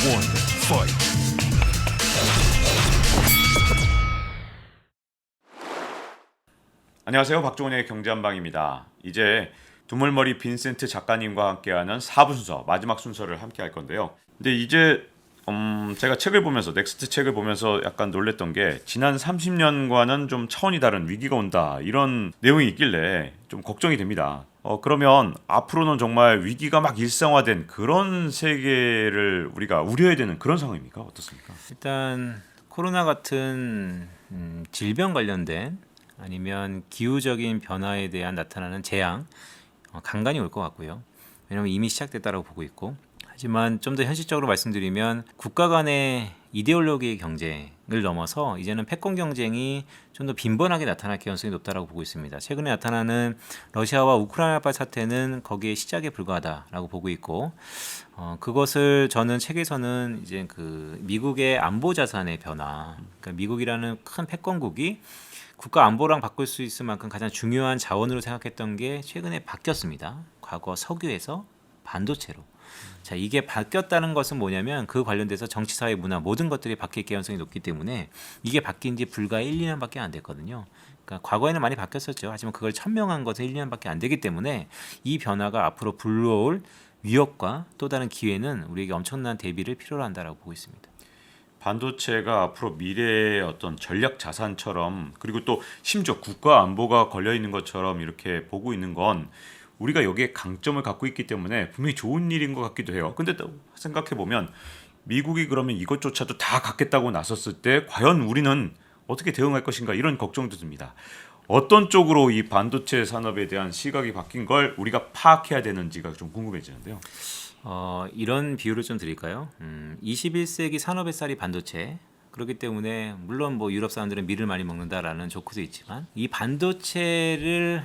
one, fight. 안녕하세요. 박종훈의 경제한방입니다. 이제 두물머리 빈센트 작가님과 함께하는 4부 순서, 마지막 순서를 함께 할 건데요. 근데 이제 제가 책을 보면서 넥스트 책을 보면서 약간 놀랬던 게 지난 30년과는 좀 차원이 다른 위기가 온다 이런 내용이 있길래 좀 걱정이 됩니다. 그러면 앞으로는 정말 위기가 막 일상화된 그런 세계를 우리가 우려해야 되는 그런 상황입니까? 어떻습니까? 일단 코로나 같은 질병 관련된 아니면 기후적인 변화에 대한 나타나는 재앙 간간히 올 것 같고요. 왜냐하면 이미 시작됐다고 보고 있고, 하지만 좀 더 현실적으로 말씀드리면 국가 간의 이데올로기의 경쟁을 넘어서 이제는 패권 경쟁이 좀 더 빈번하게 나타날 가능성이 높다고 보고 있습니다. 최근에 나타나는 러시아와 우크라이나발 사태는 거기에 시작에 불과하다라고 보고 있고, 그것을 저는 책에서는 이제 그 미국의 안보 자산의 변화, 그러니까 미국이라는 큰 패권국이 국가 안보랑 바꿀 수 있을 만큼 가장 중요한 자원으로 생각했던 게 최근에 바뀌었습니다. 과거 석유에서 반도체로. 자, 이게 바뀌었다는 것은 뭐냐면 그 관련돼서 정치, 사회, 문화 모든 것들이 바뀔 가능성이 높기 때문에 이게 바뀐 지 불과 1, 2년밖에 안 됐거든요. 그러니까 과거에는 많이 바뀌었었죠. 하지만 그걸 천명한 것은 1, 2년밖에 안 되기 때문에 이 변화가 앞으로 불러올 위협과 또 다른 기회는 우리에게 엄청난 대비를 필요로 한다고 보고 있습니다. 반도체가 앞으로 미래의 어떤 전략 자산처럼, 그리고 또 심지어 국가 안보가 걸려 있는 것처럼 이렇게 보고 있는 건 우리가 여기에 강점을 갖고 있기 때문에 분명히 좋은 일인 것 같기도 해요. 근데 또 생각해 보면 미국이 그러면 이것조차도 다 갖겠다고 나섰을 때 과연 우리는 어떻게 대응할 것인가, 이런 걱정도 듭니다. 어떤 쪽으로 이 반도체 산업에 대한 시각이 바뀐 걸 우리가 파악해야 되는지가 좀 궁금해지는데요. 이런 비유를 좀 드릴까요? 21세기 산업의 쌀이 반도체. 그렇기 때문에 물론 뭐 유럽 사람들은 밀을 많이 먹는다라는 조크도 있지만 이 반도체를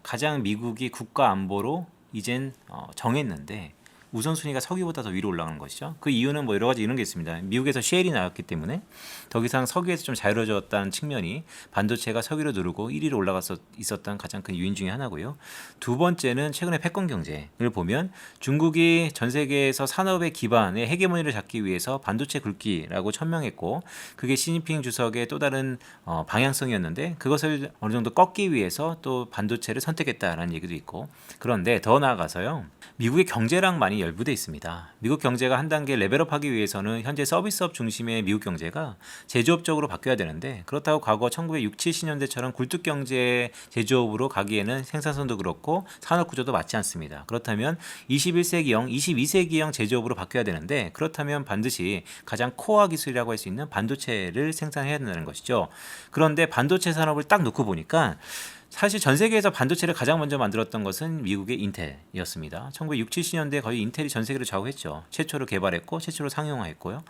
가장 미국이 국가 안보로 이젠 정했는데 우선순위가 석유보다 더 위로 올라가는 것이죠. 그 이유는 뭐 여러 가지 이런 게 있습니다. 미국에서 셰일이 나왔기 때문에 더 이상 석유에서 좀 자유로워졌다는 측면이 반도체가 석유로 누르고 1위로 있었던 가장 큰 요인 중에 하나고요. 두 번째는 최근에 패권 경쟁을 보면 중국이 전 세계에서 산업의 기반의 헤게모니를 잡기 위해서 반도체 굵기라고 천명했고, 그게 시진핑 주석의 또 다른 방향성이었는데 그것을 어느 정도 꺾기 위해서 또 반도체를 선택했다라는 얘기도 있고, 그런데 더 나아가서요. 미국의 경제랑 많이 열부돼 있습니다. 미국 경제가 한 단계 레벨업하기 위해서는 현재 서비스업 중심의 미국 경제가 제조업 쪽으로 바뀌어야 되는데, 그렇다고 과거 1960, 70년대처럼 굴뚝 경제 제조업으로 가기에는 생산성도 그렇고 산업 구조도 맞지 않습니다. 그렇다면 21세기형, 22세기형 제조업으로 바뀌어야 되는데, 그렇다면 반드시 가장 코어 기술이라고 할 수 있는 반도체를 생산해야 된다는 것이죠. 그런데 반도체 산업을 딱 놓고 보니까 사실 전 세계에서 반도체를 가장 먼저 만들었던 것은 미국의 인텔이었습니다. 1960, 70년대 거의 인텔이 전 세계를 좌우했죠. 최초로 개발했고 최초로 상용화했고요.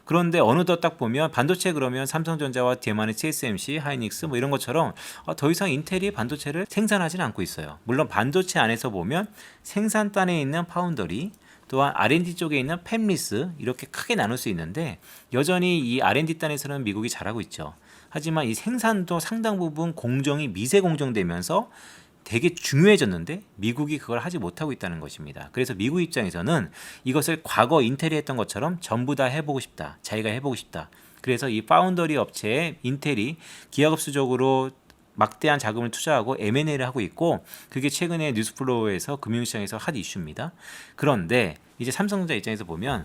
그런데 어느덧 딱 보면 반도체 그러면 삼성전자와 대만의 TSMC, 하이닉스 뭐 이런 것처럼 더 이상 인텔이 반도체를 생산하지는 않고 있어요. 물론 반도체 안에서 보면 생산단에 있는 파운더리, 또한 R&D 쪽에 있는 팹리스, 이렇게 크게 나눌 수 있는데 여전히 이 R&D 단에서는 미국이 잘하고 있죠. 하지만 이 생산도 상당 부분 공정이 미세 공정되면서 되게 중요해졌는데 미국이 그걸 하지 못하고 있다는 것입니다. 그래서 미국 입장에서는 이것을 과거 인텔이 했던 것처럼 전부 다 해보고 싶다. 자기가 해보고 싶다. 그래서 이 파운더리 업체에 인텔이 기하급수적으로 막대한 자금을 투자하고 M&A를 하고 있고, 그게 최근에 뉴스플로우에서 금융시장에서 핫 이슈입니다. 그런데 이제 삼성전자 입장에서 보면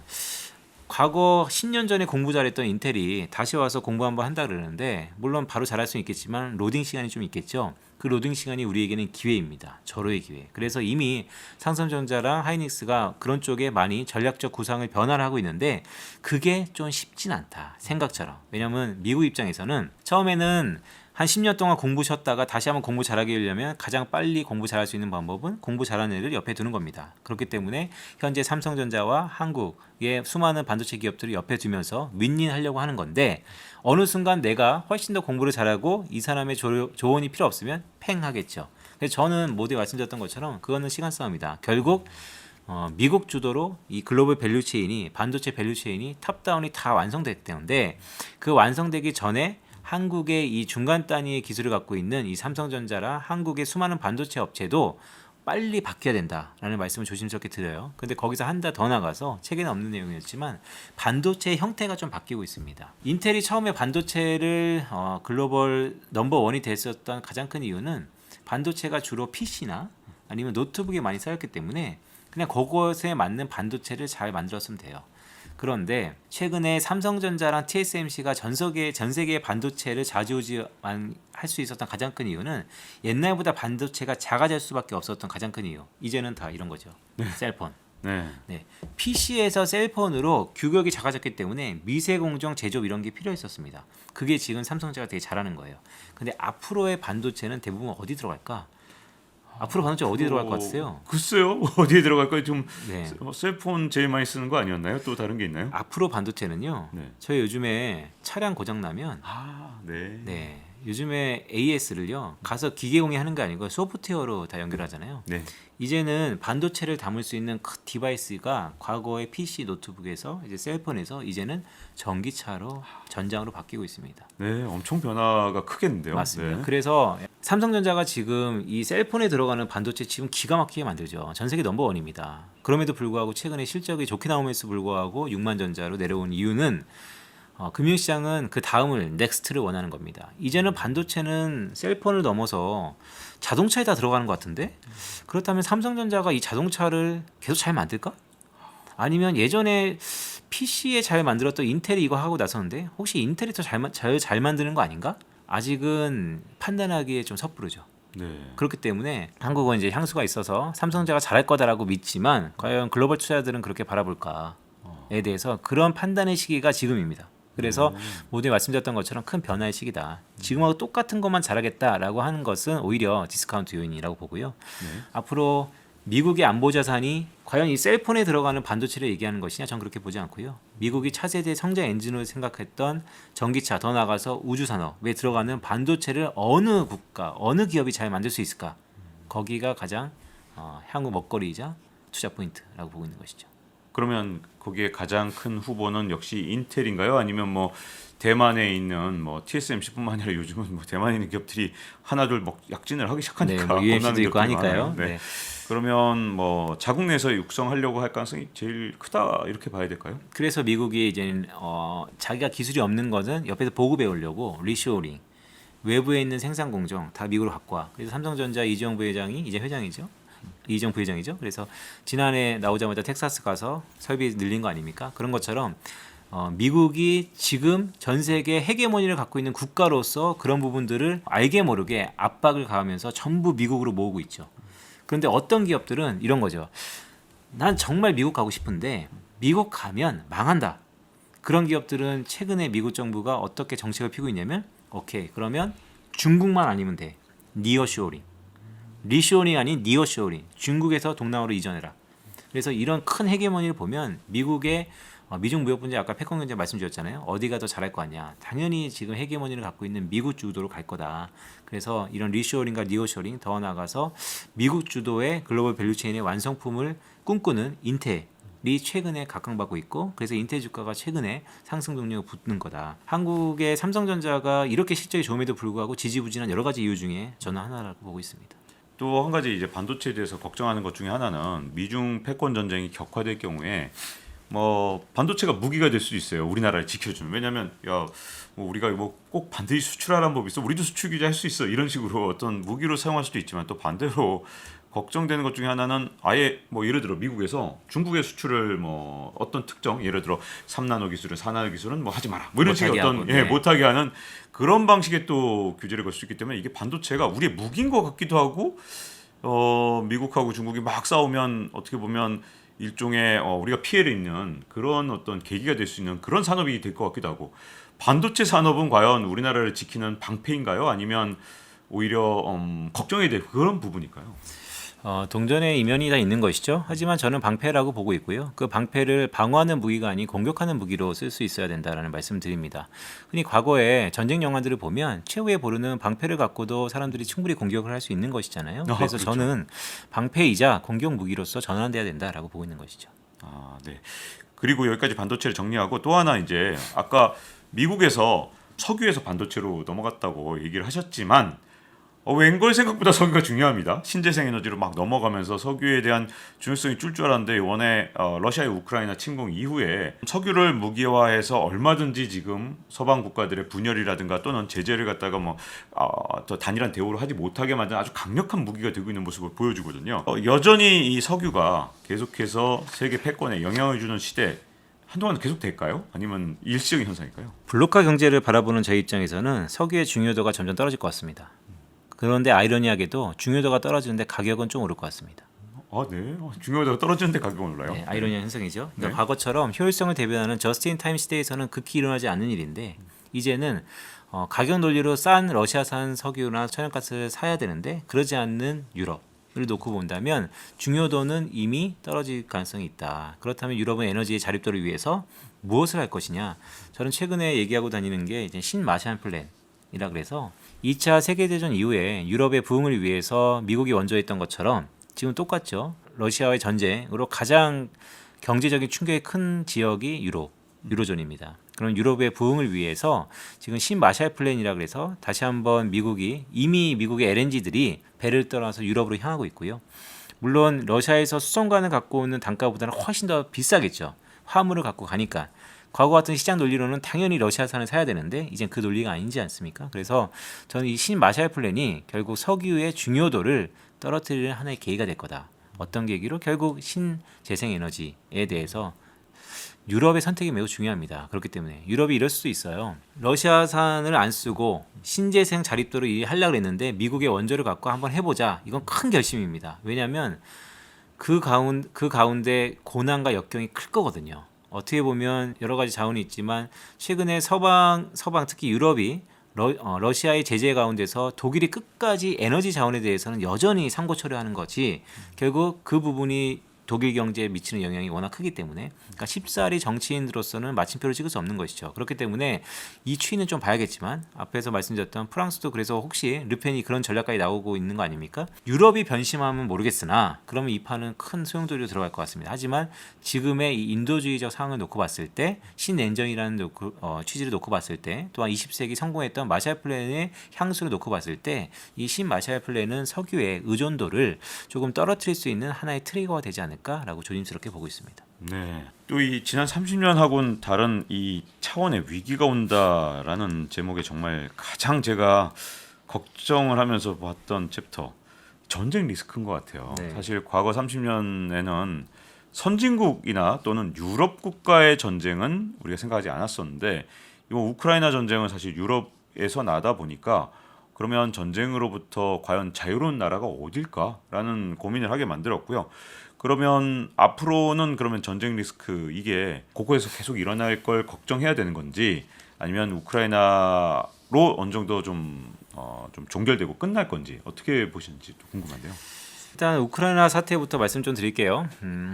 과거 10년 전에 공부 잘했던 인텔이 다시 와서 공부 한번 한다 그러는데, 물론 바로 잘할 수는 있겠지만 로딩 시간이 좀 있겠죠. 그 로딩 시간이 우리에게는 기회입니다. 절호의 기회. 그래서 이미 삼성전자랑 하이닉스가 그런 쪽에 많이 전략적 구상을 변화를 하고 있는데 그게 좀 쉽진 않다, 생각처럼. 왜냐하면 미국 입장에서는 처음에는 한 10년 동안 공부 쉬었다가 다시 한번 공부 잘하게 하려면 가장 빨리 공부 잘할 수 있는 방법은 공부 잘하는 애를 옆에 두는 겁니다. 그렇기 때문에 현재 삼성전자와 한국의 수많은 반도체 기업들을 옆에 두면서 윈윈하려고 하는 건데, 어느 순간 내가 훨씬 더 공부를 잘하고 이 사람의 조언이 필요 없으면 팽 하겠죠. 그래서 저는 모두에 말씀드렸던 것처럼 그거는 시간 싸움이다. 결국 미국 주도로 이 글로벌 밸류체인이, 반도체 밸류체인이 탑다운이 다 완성됐는데, 그 완성되기 전에 한국의 이 중간 단위의 기술을 갖고 있는 이 삼성전자라 한국의 수많은 반도체 업체도 빨리 바뀌어야 된다라는 말씀을 조심스럽게 드려요. 근데 거기서 한 달 더 나가서 책에는 없는 내용이었지만 반도체의 형태가 좀 바뀌고 있습니다. 인텔이 처음에 반도체를 글로벌 넘버 원이 됐었던 가장 큰 이유는 반도체가 주로 PC나 아니면 노트북에 많이 쓰였기 때문에 그냥 그것에 맞는 반도체를 잘 만들었으면 돼요. 그런데 최근에 삼성전자랑 TSMC가 전 세계의 반도체를 좌지우지할 수 있었던 가장 큰 이유는 옛날보다 반도체가 작아질 수밖에 없었던 가장 큰 이유. 이제는 다 이런 거죠. 셀폰. 네. 네. PC에서 셀폰으로 규격이 작아졌기 때문에 미세 공정 제조업 이런 게 필요했었습니다. 그게 지금 삼성전자가 되게 잘하는 거예요. 근데 앞으로의 반도체는 대부분 어디 들어갈까? 앞으로 반도체 어디 들어갈 것 같으세요? 글쎄요. 어디에 들어갈까요? 좀 네. 셀폰 제일 많이 쓰는 거 아니었나요? 또 다른 게 있나요? 앞으로 반도체는요. 네. 저희 요즘에 차량 고장 나면 네. 네. 요즘에 AS를요. 가서 기계 공유하는 게 아니고 소프트웨어로 다 연결하잖아요. 네. 이제는 반도체를 담을 수 있는 큰 디바이스가 과거의 PC, 노트북에서 이제 셀폰에서 이제는 전기차로 전장으로 바뀌고 있습니다. 네, 엄청 변화가 크겠는데요. 맞습니다. 네. 그래서 삼성전자가 지금 이 셀폰에 들어가는 반도체 칩은 기가 막히게 만들죠. 전 세계 넘버 원입니다. 그럼에도 불구하고 최근에 실적이 좋게 나옴에도 불구하고 6만 전자로 내려온 이유는 금융시장은 그 다음을 넥스트를 원하는 겁니다. 이제는 반도체는 셀폰을 넘어서 자동차에 다 들어가는 것 같은데 그렇다면 삼성전자가 이 자동차를 계속 잘 만들까? 아니면 예전에 PC에 잘 만들었던 인텔이 이거 하고 나섰는데 혹시 인텔이 더 잘 만드는 거 아닌가? 아직은 판단하기에 좀 섣부르죠. 네. 그렇기 때문에 한국은 이제 향수가 있어서 삼성전자가 잘할 거다라고 믿지만 과연 글로벌 투자자들은 그렇게 바라볼까에 대해서 그런 판단의 시기가 지금입니다. 그래서 모두에 말씀드렸던 것처럼 큰 변화의 시기다. 지금하고 똑같은 것만 잘하겠다라고 하는 것은 오히려 디스카운트 요인이라고 보고요. 네. 앞으로 미국의 안보 자산이 과연 이 셀폰에 들어가는 반도체를 얘기하는 것이냐? 전 그렇게 보지 않고요. 미국이 차세대 성장 엔진으로 생각했던 전기차 더 나가서 우주 산업에 들어가는 반도체를 어느 국가, 어느 기업이 잘 만들 수 있을까? 거기가 가장 향후 먹거리이자 투자 포인트라고 보고 있는 것이죠. 그러면 거기에 가장 큰 후보는 역시 인텔인가요? 아니면 뭐 대만에 있는 뭐 TSMC뿐만 아니라 요즘은 뭐 대만에 있는 기업들이 하나둘 뭐 약진을 하기 시작하니까 네, 뭐 UMC도 겁나는 있고 기업들이 하니까요. 많아요. 네. 네. 그러면 뭐 자국 내에서 육성하려고 할 가능성이 제일 크다 이렇게 봐야 될까요? 그래서 미국이 이제 자기가 기술이 없는 것은 옆에서 보고 배우려고 리쇼어링, 외부에 있는 생산 공정 다 미국으로 갖고 와. 그래서 삼성전자 이재용 부회장이 이제 회장이죠. 이재용 부회장이죠. 그래서 지난해 나오자마자 텍사스 가서 설비 늘린 거 아닙니까? 그런 것처럼 미국이 지금 전 세계 헤게모니를 갖고 있는 국가로서 그런 부분들을 알게 모르게 압박을 가하면서 전부 미국으로 모으고 있죠. 그런데 어떤 기업들은 이런 거죠. 난 정말 미국 가고 싶은데 미국 가면 망한다. 그런 기업들은 최근에 미국 정부가 어떻게 정책을 피고 있냐면 오케이 그러면 중국만 아니면 돼. 니어쇼링. 리쇼링 아닌 니어쇼링. 중국에서 동남아로 이전해라. 그래서 이런 큰 헤게모니를 보면 미국의 미중 무역 분쟁 아까 패권 경제 말씀드렸잖아요. 어디가 더 잘할 거 아니야. 당연히 지금 헤게모니를 갖고 있는 미국 주도로 갈 거다. 그래서 이런 리쇼링과 니어쇼링 더 나아가서 미국 주도의 글로벌 밸류체인의 완성품을 꿈꾸는 인텔이 최근에 각광받고 있고 그래서 인텔 주가가 최근에 상승 동력을 붙는 거다. 한국의 삼성전자가 이렇게 실적이 좋음에도 불구하고 지지부진한 여러 가지 이유 중에 저는 하나라고 보고 있습니다. 또 한 가지 이제 반도체에 대해서 걱정하는 것 중에 하나는 미중 패권 전쟁이 격화될 경우에 뭐 반도체가 무기가 될 수도 있어요. 우리나라를 지켜주는. 왜냐하면 야 뭐 우리가 뭐 꼭 반드시 수출하라는 법이 있어. 우리도 수출 규제 할 수 있어. 이런 식으로 어떤 무기로 사용할 수도 있지만 또 반대로 걱정되는 것 중에 하나는 아예 뭐 예를 들어 미국에서 중국의 수출을 뭐 어떤 특정 예를 들어 3나노 기술은 4나노 기술은 뭐 하지 마라. 뭐 이런 식의 어떤 하고, 네. 못하게 하는 그런 방식의 또 규제를 걸 수 있기 때문에 이게 반도체가 우리의 무기인 것 같기도 하고 미국하고 중국이 막 싸우면 어떻게 보면 일종의 우리가 피해를 입는 그런 어떤 계기가 될 수 있는 그런 산업이 될 것 같기도 하고 반도체 산업은 과연 우리나라를 지키는 방패인가요? 아니면 오히려 걱정이 될 그런 부분일까요? 동전의 이면이 다 있는 것이죠. 하지만 저는 방패라고 보고 있고요. 그 방패를 방어하는 무기가 아닌 공격하는 무기로 쓸 수 있어야 된다라는 말씀드립니다. 흔히 과거에 전쟁 영화들을 보면 최후에 보르는 방패를 갖고도 사람들이 충분히 공격을 할 수 있는 것이잖아요. 그래서 그렇죠. 저는 방패이자 공격 무기로서 전환돼야 된다라고 보고 있는 것이죠. 네. 그리고 여기까지 반도체를 정리하고 또 하나 이제 아까 미국에서 석유에서 반도체로 넘어갔다고 얘기를 하셨지만 웬걸 생각보다 석유가 중요합니다. 신재생 에너지로 막 넘어가면서 석유에 대한 중요성이 줄 줄 알았는데 이번에 러시아의 우크라이나 침공 이후에 석유를 무기화해서 얼마든지 지금 서방 국가들의 분열이라든가 또는 제재를 갖다가 더 단일한 대우를 하지 못하게 만든 아주 강력한 무기가 되고 있는 모습을 보여주거든요. 여전히 이 석유가 계속해서 세계 패권에 영향을 주는 시대 한동안 계속 될까요? 아니면 일시적인 현상일까요? 블록화 경제를 바라보는 저희 입장에서는 석유의 중요도가 점점 떨어질 것 같습니다. 그런데 아이러니하게도 중요도가 떨어지는데 가격은 좀 오를 것 같습니다. 네. 중요하다고 떨어지는데 가격이 올라요. 네, 아이러니한 현상이죠. 그러니까 네. 과거처럼 효율성을 대변하는 저스트인타임 시대에서는 극히 일어나지 않는 일인데 이제는 가격 논리로 싼 러시아산 석유나 천연가스를 사야 되는데 그러지 않는 유럽을 놓고 본다면 중요도는 이미 떨어질 가능성이 있다. 그렇다면 유럽은 에너지의 자립도를 위해서 무엇을 할 것이냐? 저는 최근에 얘기하고 다니는 게 이제 신마샬 플랜이라 그래서 2차 세계대전 이후에 유럽의 부흥을 위해서 미국이 원조했던 것처럼 지금 똑같죠. 러시아와의 전쟁으로 가장 경제적인 충격이 큰 지역이 유로존입니다. 그런 유럽의 부흥을 위해서 지금 신마샬 플랜이라 그래서 다시 한번 이미 미국의 LNG들이 배를 떠나서 유럽으로 향하고 있고요. 물론 러시아에서 수송관을 갖고 오는 단가보다는 훨씬 더 비싸겠죠. 화물을 갖고 가니까. 과거 같은 시장 논리로는 당연히 러시아산을 사야 되는데 이젠 그 논리가 아니지 않습니까? 그래서 저는 이 신마샬 플랜이 결국 석유의 중요도를 떨어뜨리는 하나의 계기가 될 거다. 어떤 계기로? 결국 신재생에너지에 대해서 유럽의 선택이 매우 중요합니다. 그렇기 때문에 유럽이 이럴 수도 있어요. 러시아산을 안 쓰고 신재생 자립도를 하려고 했는데 미국의 원조를 갖고 한번 해보자. 이건 큰 결심입니다. 왜냐하면 그 가운데 고난과 역경이 클 거거든요. 어떻게 보면 여러 가지 자원이 있지만 최근에 서방 특히 유럽이 러시아의 제재 가운데서 독일이 끝까지 에너지 자원에 대해서는 여전히 상고 처리하는 거지 결국 그 부분이 독일 경제에 미치는 영향이 워낙 크기 때문에 그러니까 쉽사리 정치인으로서는 마침표를 찍을 수 없는 것이죠. 그렇기 때문에 이 추이는 좀 봐야겠지만 앞에서 말씀드렸던 프랑스도 그래서 혹시 르펜이 그런 전략까지 나오고 있는 거 아닙니까? 유럽이 변심하면 모르겠으나 그러면 이 판은 큰 소용돌이로 들어갈 것 같습니다. 하지만 지금의 이 인도주의적 상황을 놓고 봤을 때 신냉전이라는 취지를 놓고 봤을 때 또한 20세기 성공했던 마샬 플랜의 향수를 놓고 봤을 때 이 신마샬 플랜은 석유의 의존도를 조금 떨어뜨릴 수 있는 하나의 트리거가 되지 않을까라고 조심스럽게 보고 있습니다. 네. 또 이 지난 30년하고는 다른 이 차원의 위기가 온다라는 제목에 정말 가장 제가 걱정을 하면서 봤던 챕터 전쟁 리스크인 것 같아요. 네. 사실 과거 30년에는 선진국이나 또는 유럽 국가의 전쟁은 우리가 생각하지 않았었는데 이번 우크라이나 전쟁은 사실 유럽에서 나다 보니까 그러면 전쟁으로부터 과연 자유로운 나라가 어딜까라는 고민을 하게 만들었고요. 그러면 앞으로는 그러면 전쟁 리스크 이게 곳곳에서 계속 일어날 걸 걱정해야 되는 건지 아니면 우크라이나로 어느 정도 좀 종결되고 끝날 건지 어떻게 보시는지 또 궁금한데요. 일단 우크라이나 사태부터 말씀 좀 드릴게요.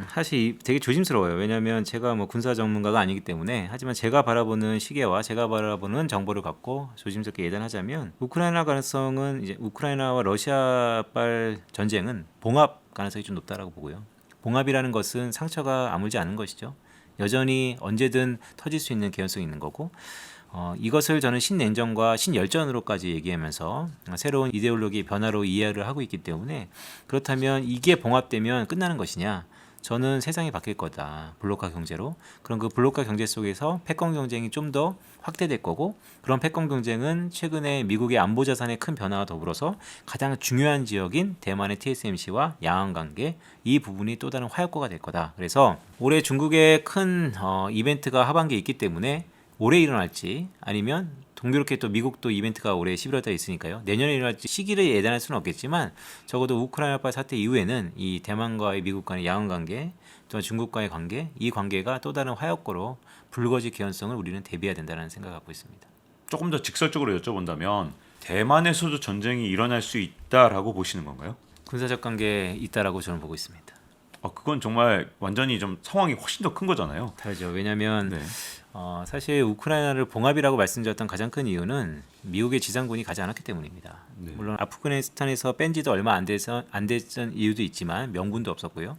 사실 되게 조심스러워요. 왜냐하면 제가 뭐 군사 전문가가 아니기 때문에 하지만 제가 바라보는 시계와 제가 바라보는 정보를 갖고 조심스럽게 예단하자면 우크라이나 가능성은 이제 우크라이나와 러시아발 전쟁은 봉합 가능성이 좀 높다라고 보고요. 봉합이라는 것은 상처가 아물지 않은 것이죠. 여전히 언제든 터질 수 있는 개연성이 있는 거고 이것을 저는 신냉전과 신열전으로까지 얘기하면서 새로운 이데올로기 변화로 이해를 하고 있기 때문에 그렇다면 이게 봉합되면 끝나는 것이냐? 저는 세상이 바뀔 거다. 블록화 경제로. 그럼 그 블록화 경제 속에서 패권 경쟁이 좀 더 확대될 거고 그런 패권 경쟁은 최근에 미국의 안보 자산의 큰 변화와 더불어서 가장 중요한 지역인 대만의 TSMC와 양안 관계 이 부분이 또 다른 화약고가 될 거다. 그래서 올해 중국의 큰 이벤트가 하반기에 있기 때문에 올해 일어날지 아니면 동교롭게 또 미국도 이벤트가 올해 11월 달에 있으니까요. 내년에 일어날지 시기를 예단할 수는 없겠지만 적어도 우크라이나발 사태 이후에는 이 대만과의 미국 간의 양안 관계 또 중국과의 관계 이 관계가 또 다른 화약고로 불거질 개연성을 우리는 대비해야 된다는 생각을 갖고 있습니다. 조금 더 직설적으로 여쭤본다면 대만에서도 전쟁이 일어날 수 있다라고 보시는 건가요? 군사적 관계에 있다라고 저는 보고 있습니다. 그건 정말 완전히 좀 상황이 훨씬 더 큰 거잖아요. 다르죠. 왜냐하면 네. 사실 우크라이나를 봉합이라고 말씀드렸던 가장 큰 이유는 미국의 지상군이 가지 않았기 때문입니다. 네. 물론 아프가니스탄에서 뺀 지도 얼마 안 됐던 이유도 있지만 명분도 없었고요.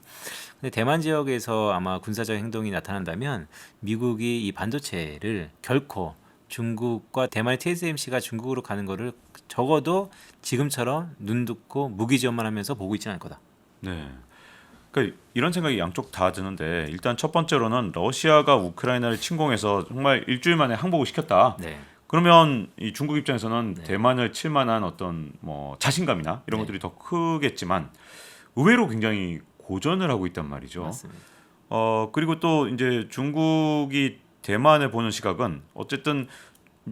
근데 대만 지역에서 아마 군사적 행동이 나타난다면 미국이 이 반도체를 결코 중국과 대만의 TSMC가 중국으로 가는 거를 적어도 지금처럼 눈 듣고 무기 지원만 하면서 보고 있지는 않을 거다. 네. 그러니까 이런 생각이 양쪽 다 드는데 일단 첫 번째로는 러시아가 우크라이나를 침공해서 정말 일주일 만에 항복을 시켰다. 네. 그러면 이 중국 입장에서는 네. 대만을 칠 만한 어떤 뭐 자신감이나 이런 네. 것들이 더 크겠지만 의외로 굉장히 고전을 하고 있단 말이죠. 맞습니다. 그리고 또 이제 중국이 대만을 보는 시각은 어쨌든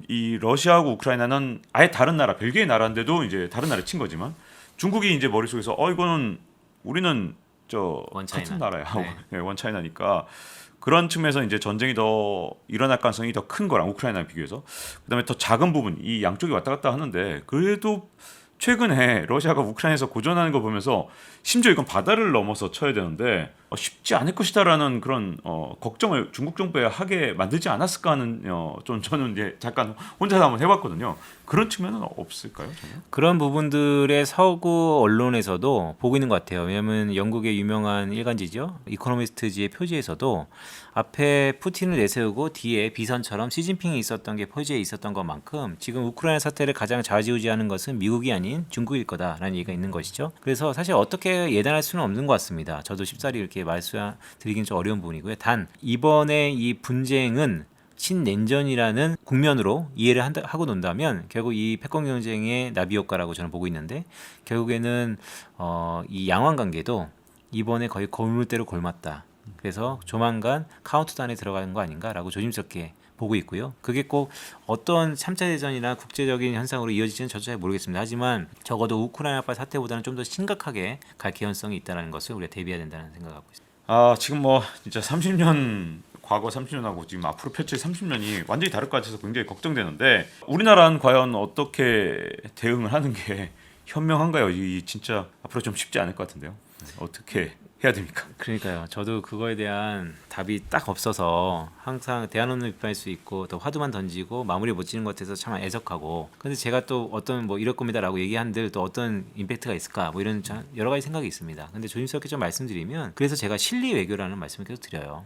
이 러시아하고 우크라이나는 아예 다른 나라, 별개의 나라인데도 이제 다른 나라를 친 거지만 중국이 이제 머릿속에서 이거는 우리는 저 원차이나. 같은 나라야. 네. 네, 원차이나니까 그런 측면에서 이제 전쟁이 더 일어날 가능성이 더 큰 거랑 우크라이나에 비교해서 그다음에 더 작은 부분 이 양쪽이 왔다 갔다 하는데 그래도 최근에 러시아가 우크라이나에서 고전하는 거 보면서 심지어 이건 바다를 넘어서 쳐야 되는데 쉽지 않을 것이다라는 그런 걱정을 중국 정부에 하게 만들지 않았을까 하는 좀 저는 이제 잠깐 혼자서 한번 해봤거든요. 그런 측면은 없을까요? 전혀? 그런 부분들의 서구 언론에서도 보고 있는 것 같아요. 왜냐하면 영국의 유명한 일간지죠, 이코노미스트지의 표지에서도 앞에 푸틴을 내세우고 뒤에 비선처럼 시진핑이 있었던 게 표지에 있었던 것만큼 지금 우크라이나 사태를 가장 좌지우지하는 것은 미국이 아닌 중국일 거다라는 얘기가 있는 것이죠. 그래서 사실 어떻게 예단할 수는 없는 것 같습니다. 저도 쉽사리 이렇게 말씀드리긴 좀 어려운 부분이고요. 단 이번에 이 분쟁은 친냉전이라는 국면으로 이해를 하고 논다면 결국 이 패권 경쟁의 나비 효과라고 저는 보고 있는데 결국에는 이 양황 관계도 이번에 거의 거물대로 골맞다. 그래서 조만간 카운트다운에 들어가는 거 아닌가라고 조심스럽게 보고 있고요. 그게 꼭 어떤 3차 대전이나 국제적인 현상으로 이어질지는 저도 잘 모르겠습니다. 하지만 적어도 우크라이나발 사태보다는 좀 더 심각하게 갈 개연성이 있다는 것을 우리가 대비해야 된다는 생각하고 있습니다. 지금 뭐 진짜 30년 과거 30년하고 지금 앞으로 펼칠 30년이 완전히 다를 것 같아서 굉장히 걱정되는데 우리나라는 과연 어떻게 대응을 하는 게 현명한가요? 이 진짜 앞으로 좀 쉽지 않을 것 같은데요. 어떻게 해야 됩니까? 그러니까요. 저도 그거에 대한 답이 딱 없어서 항상 대안없는 비판일 수 있고 또 화두만 던지고 마무리 못 지는 것 같아서 참 애석하고 근데 제가 또 어떤 뭐 이럴 겁니다라고 얘기한들 또 어떤 임팩트가 있을까 뭐 이런 여러 가지 생각이 있습니다. 근데 조심스럽게 좀 말씀드리면 그래서 제가 실리 외교라는 말씀을 계속 드려요.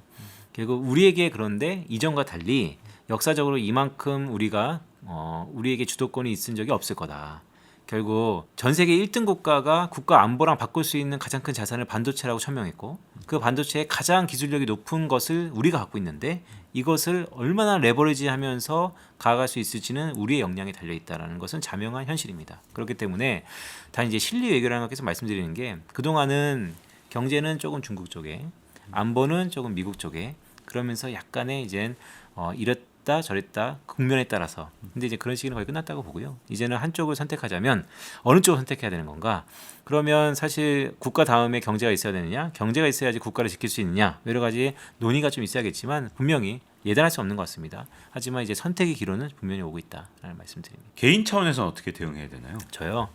결국 우리에게 그런데 이전과 달리 역사적으로 이만큼 우리에게 주도권이 있은 적이 없을 거다. 결국 전 세계 1등 국가가 국가 안보랑 바꿀 수 있는 가장 큰 자산을 반도체라고 천명했고 그 반도체의 가장 기술력이 높은 것을 우리가 갖고 있는데 이것을 얼마나 레버리지하면서 가져갈 수 있을지는 우리의 역량에 달려있다는 것은 자명한 현실입니다. 그렇기 때문에 다 이제 실리 외교라는 것 계속 말씀드리는 게 그동안은 경제는 조금 중국 쪽에 안보는 조금 미국 쪽에 그러면서 약간의 이젠 이랬다 저랬다 국면에 따라서 근데 이제 그런 시기는 거의 끝났다고 보고요. 이제는 한쪽을 선택하자면 어느 쪽을 선택해야 되는 건가? 그러면 사실 국가 다음에 경제가 있어야 되느냐? 경제가 있어야지 국가를 지킬 수 있느냐? 여러 가지 논의가 좀 있어야겠지만 분명히 예단할 수 없는 것 같습니다. 하지만 이제 선택의 기로는 분명히 오고 있다라는 말씀드립니다. 개인 차원에서는 어떻게 대응해야 되나요? 저요.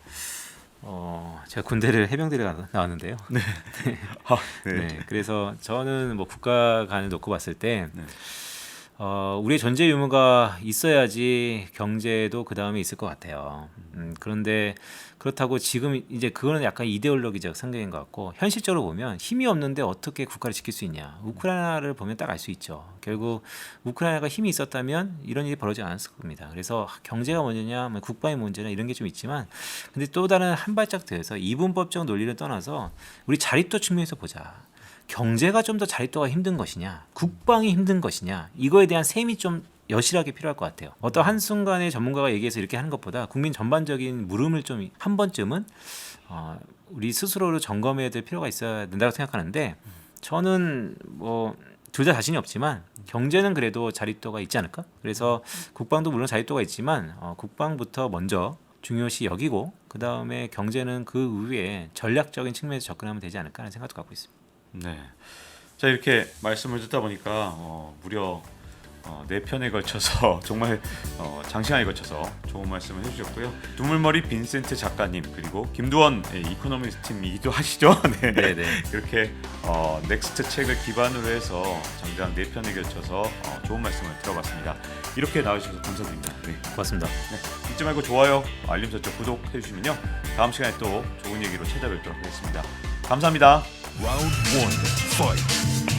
제가 군대를 해병대를 나왔는데요. 네. 네. 그래서 저는 뭐 국가 간을 놓고 봤을 때 네. 우리의 존재 유무가 있어야지 경제도 그 다음에 있을 것 같아요. 그런데 그렇다고 지금 이제 그거는 약간 이데올로기적 생각인 것 같고 현실적으로 보면 힘이 없는데 어떻게 국가를 지킬 수 있냐. 우크라이나를 보면 딱 알 수 있죠. 결국 우크라이나가 힘이 있었다면 이런 일이 벌어지지 않았을 겁니다. 그래서 경제가 먼저냐, 뭐 국방이 먼저냐 이런 게 좀 있지만 근데 또 다른 한 발짝 더해서 이분법적 논리를 떠나서 우리 자립도 측면에서 보자. 경제가 좀 더 자립도가 힘든 것이냐, 국방이 힘든 것이냐 이거에 대한 셈이 좀 여실하게 필요할 것 같아요. 어떤 한순간에 전문가가 얘기해서 이렇게 하는 것보다 국민 전반적인 물음을 좀 한 번쯤은 우리 스스로를 점검해야 될 필요가 있어야 된다고 생각하는데 저는 뭐 둘 다 자신이 없지만 경제는 그래도 자립도가 있지 않을까? 그래서 국방도 물론 자립도가 있지만 국방부터 먼저 중요시 여기고 그 다음에 경제는 그 위에 전략적인 측면에서 접근하면 되지 않을까 하는 생각도 갖고 있습니다. 네. 자 이렇게 말씀을 듣다 보니까 무려 4편에 걸쳐서 정말 장시간에 걸쳐서 좋은 말씀을 해주셨고요. 두물머리 빈센트 작가님 그리고 김두원 이코노미스트 팀이기도 하시죠. 네. 네네. 이렇게 넥스트 책을 기반으로 해서 장장 4편에 걸쳐서 좋은 말씀을 들어봤습니다. 이렇게 나와주셔서 감사드립니다. 네. 고맙습니다. 네. 잊지 말고 좋아요, 알림 설정, 구독 해주시면요. 다음 시간에 또 좋은 얘기로 찾아뵙도록 하겠습니다. 감사합니다. Round 1, fight.